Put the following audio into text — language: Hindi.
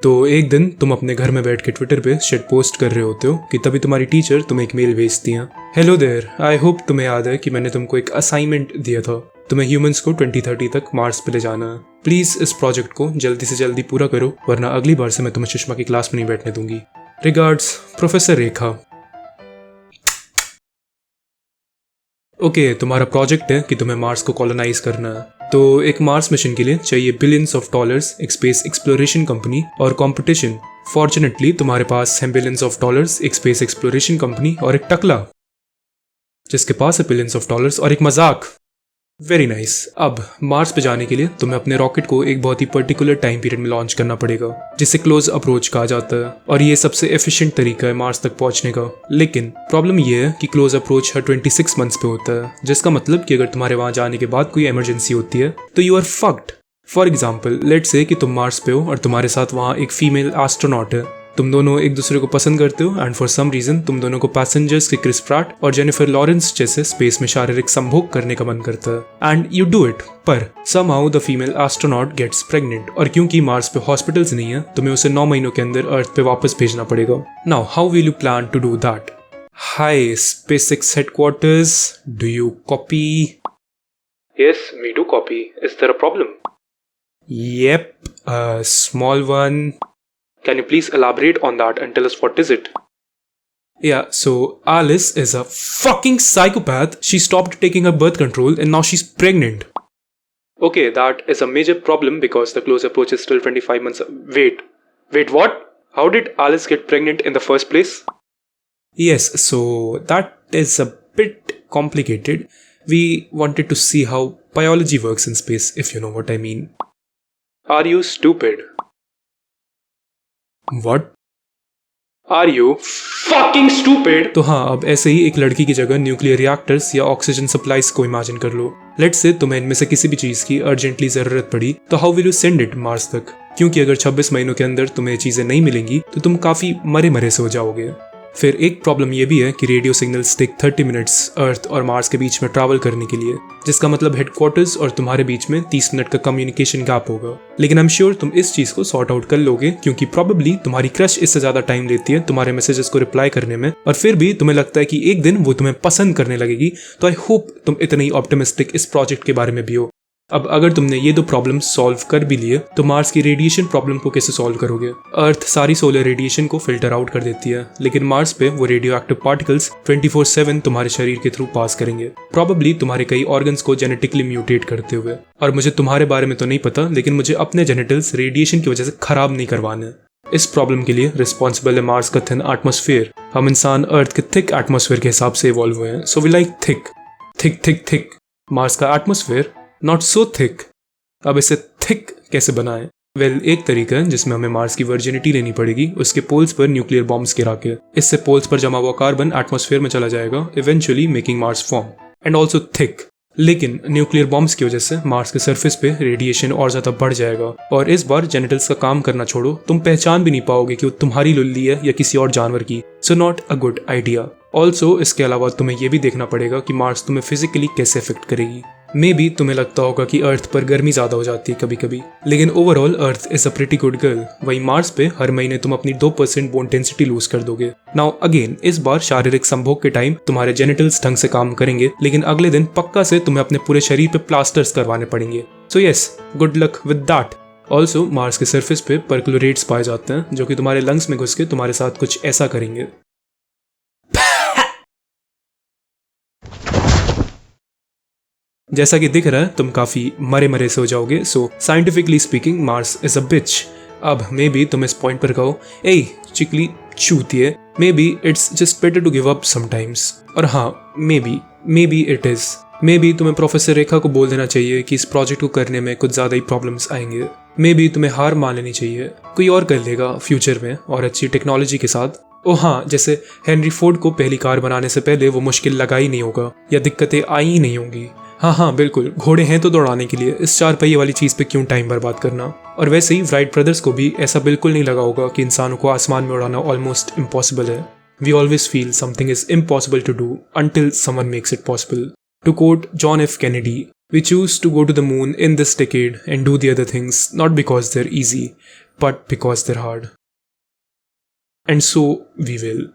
तो एक दिन तुम अपने घर में बैठ के ट्विटर पे शिट पोस्ट कर रहे होते हो कि तभी तुम्हारी टीचर तुम्हें एक मेल भेजती है। हेलो देयर, आई होप तुम्हें याद है कि मैंने तुमको एक असाइनमेंट दिया था। तुम्हें ह्यूमंस को 2030 तक मार्स पे ले जाना है। प्लीज इस प्रोजेक्ट को जल्दी से जल्दी पूरा करो, वरना अगली बार से मैं तुम्हें सुषमा की क्लास में नहीं बैठने दूंगी। रिगार्ड्स, प्रोफेसर रेखा। ओके, तुम्हारा प्रोजेक्ट है कि तुम्हें मार्स को कॉलोनाइज करना है। तो एक मार्स मिशन के लिए चाहिए बिलियंस ऑफ डॉलर्स, एक स्पेस एक्सप्लोरेशन कंपनी और कंपटीशन। फॉर्चुनेटली तुम्हारे पास है बिलियंस ऑफ डॉलर्स, एक स्पेस एक्सप्लोरेशन कंपनी और एक टकला जिसके पास है बिलियंस ऑफ डॉलर्स और एक मजाक। Very nice. अब मार्स पे जाने के लिए तुम्हें अपने रॉकेट को एक बहुत ही पर्टिकुलर टाइम पीरियड में लॉन्च करना पड़ेगा, जिसे क्लोज अप्रोच कहा जाता है, और ये सबसे एफिशिएंट तरीका है मार्स तक पहुंचने का। लेकिन प्रॉब्लम ये है कि क्लोज अप्रोच हर 26 मंथ्स पे होता है, जिसका मतलब कि अगर तुम्हारे वहां जाने के बाद कोई इमरजेंसी होती है तो you are fucked. For example, let's say कि तुम मार्स पे हो और तुम्हारे साथ वहां एक फीमेल एस्ट्रोनॉट है। तुम दोनों एक दूसरे को पसंद करते हो एंड फॉर सम रीजन तुम दोनों को पैसेंजर्स के क्रिस प्रैट और जेनिफर लॉरेंस जैसे स्पेस में शारीरिक संभोग करने का मन करता है एंड यू डू इट। पर somehow the female astronaut gets pregnant, और क्योंकि मार्स पे हॉस्पिटल्स नहीं है तुम्हें उसे 9 महीनों के अंदर अर्थ पे वापस भेजना पड़ेगा। Now how will you plan to do that? Hi SpaceX headquarters, do you copy? Yes, we do copy. Is there a problem? Yep, a small one. Can you please elaborate on that and tell us what is it? Yeah, so Alice is a fucking psychopath. She stopped taking her birth control and now she's pregnant. Okay, that is a major problem because the close approach is still 25 months. Wait, what? How did Alice get pregnant in the first place? Yes, so that is a bit complicated. We wanted to see how biology works in space, if you know what I mean. Are you stupid? What? Are you fucking stupid? तो हाँ, अब ऐसे ही एक लड़की की जगह न्यूक्लियर रिएक्टर्स या ऑक्सीजन सप्लाईज को इमेजिन कर लो। लेट्स से तुम्हें इनमें से किसी भी चीज की अर्जेंटली जरूरत पड़ी, तो how will you send it Mars तक? क्योंकि अगर 26 महीनों के अंदर तुम्हें चीजें नहीं मिलेंगी तो तुम काफी मरे मरे से हो जाओगे। फिर एक प्रॉब्लम ये भी है कि रेडियो सिग्नल्स टेक 30 मिनट्स अर्थ और मार्स के बीच में ट्रैवल करने के लिए, जिसका मतलब हेडक्वार्टर्स और तुम्हारे बीच में 30 मिनट का कम्युनिकेशन गैप होगा। लेकिन आई एम श्योर तुम इस चीज को सॉर्ट आउट कर लोगे, क्योंकि प्रोबेबली तुम्हारी क्रश इससे ज्यादा टाइम लेती है तुम्हारे मैसेजेस को रिप्लाई करने में, और फिर भी तुम्हें लगता है कि एक दिन वो तुम्हें पसंद करने लगेगी। तो आई होप तुम इतने ही ऑप्टिमिस्टिक इस प्रोजेक्ट के बारे में भी हो। अब अगर तुमने ये दो प्रॉब्लम सॉल्व कर भी लिए तो मार्स की रेडिएशन प्रॉब्लम को कैसे सॉल्व करोगे? अर्थ सारी सोलर रेडिएशन को फिल्टर आउट कर देती है, लेकिन मार्स पे वो रेडियो एक्टिव पार्टिकल्स 24/7 तुम्हारे शरीर के थ्रू पास करेंगे, प्रोबेबली तुम्हारे कई ऑर्गन्स को जेनेटिकली म्यूटेट करते हुए। और मुझे तुम्हारे बारे में तो नहीं पता, लेकिन मुझे अपने जेनिटल्स रेडिएशन की वजह से खराब नहीं करवाने। इस प्रॉब्लम के लिए रिस्पॉन्सिबल है मार्स का थिन एटमॉस्फेयर। हम इंसान अर्थ के थिक एटमॉस्फेयर के हिसाब से इवॉल्व हुए हैं, so we like thick thick thick thick. Mars का एटमॉस्फेयर नॉट सो थिक। अब इसे थिक कैसे बनाएं? वेल, एक तरीका है जिसमें हमें मार्स की वर्जिनिटी लेनी पड़ेगी, उसके पोल्स पर न्यूक्लियर बॉम्ब्स गिरा के। इससे पोल्स पर जमा हुआ कार्बन एटमॉस्फेयर में चला जाएगा, eventually making Mars form and also thick. लेकिन न्यूक्लियर बॉम्ब्स की वजह से मार्स के सरफेस पे रेडिएशन और ज्यादा बढ़ जाएगा, और इस बार जेनिटल्स का काम करना छोड़ो, तुम पहचान भी नहीं पाओगे कि वो तुम्हारी लुल्ली है या किसी और जानवर की। So not a good idea. Also इसके अलावा तुम्हें यह भी देखना पड़ेगा कि मार्स तुम्हें फिजिकली कैसे इफेक्ट करेगी। मे बी तुम्हें लगता होगा कि अर्थ पर गर्मी ज्यादा हो जाती है कभी कभी, लेकिन overall earth is a pretty good girl. वहीं मार्स पे हर महीने तुम अपनी 2% बोन डेंसिटी लूज कर दोगे। नाउ अगेन, इस बार शारीरिक संभोग के टाइम तुम्हारे जेनिटल्स ढंग से काम करेंगे, लेकिन अगले दिन पक्का से तुम्हें अपने पूरे शरीर पे प्लास्टर्स करवाने पड़ेंगे। So yes, good luck with that. Also Mars के सरफेस पे परक्लोरेट्स पाए जाते हैं, जो कि तुम्हारे लंग्स में घुस के तुम्हारे साथ कुछ ऐसा करेंगे। जैसा कि दिख रहा है तुम काफी मरे मरे से हो जाओगे, so scientifically speaking Mars is a bitch. अब मे बी तुम इस पॉइंट पर कहो, ए चिकली चूतिए, maybe it's just better to give up sometimes. और हाँ, maybe it is. Maybe तुम्हें प्रोफेसर रेखा को बोल देना चाहिए कि इस प्रोजेक्ट को करने में कुछ ज्यादा ही प्रॉब्लम्स आएंगे। मे बी तुम्हें हार मान लेनी चाहिए, कोई और कर लेगा फ्यूचर में और अच्छी टेक्नोलॉजी के साथ। ओ हाँ, जैसे हेनरी फोर्ड को पहली कार बनाने से पहले वो मुश्किल लगा ही नहीं होगा या दिक्कतें आई ही नहीं होंगी। हाँ बिल्कुल, घोड़े हैं तो दौड़ाने के लिए, इस 4 पहिए वाली चीज पे क्यों टाइम बर्बाद करना। और वैसे ही राइट ब्रदर्स को भी ऐसा बिल्कुल नहीं लगा होगा कि इंसानों को आसमान में उड़ाना ऑलमोस्ट इम्पॉसिबल है। We always feel something is impossible to do until someone makes it possible. To quote John F. Kennedy, we choose to go to the moon in this decade and do the other things not because they're easy, but because they're hard. And so we will.